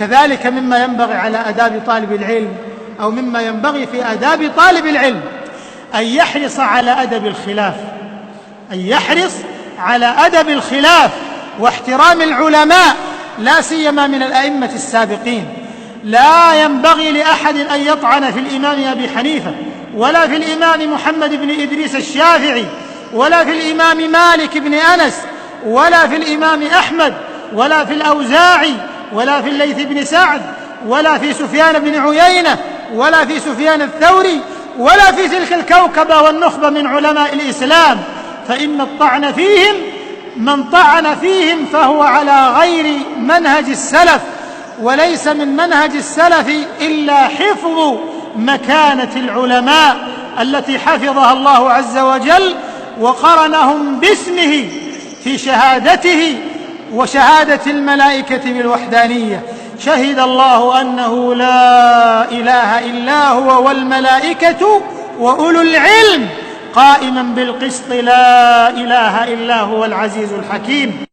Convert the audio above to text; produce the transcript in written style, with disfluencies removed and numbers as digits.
كذلك مما ينبغي على آداب طالب العلم، أو مما ينبغي في آداب طالب العلم، أن يحرص على أدب الخلاف، أن يحرص على أدب الخلاف واحترام العلماء، لا سيما من الأئمة السابقين. لا ينبغي لأحد أن يطعن في الإمام أبي حنيفة، ولا في الإمام محمد بن إدريس الشافعي، ولا في الإمام مالك بن أنس، ولا في الإمام أحمد، ولا في الأوزاعي، ولا في الليث بن سعد، ولا في سفيان بن عيينة، ولا في سفيان الثوري، ولا في تلك الكوكبة والنخبة من علماء الإسلام، فإن الطعن فيهم، من طعن فيهم فهو على غير منهج السلف، وليس من منهج السلف إلا حفظ مكانة العلماء التي حفظها الله عز وجل وقرنهم باسمه في شهادته وشهادة الملائكة بالوحدانية. شهد الله أنه لا إله إلا هو والملائكة وأولو العلم قائما بالقسط لا إله إلا هو العزيز الحكيم.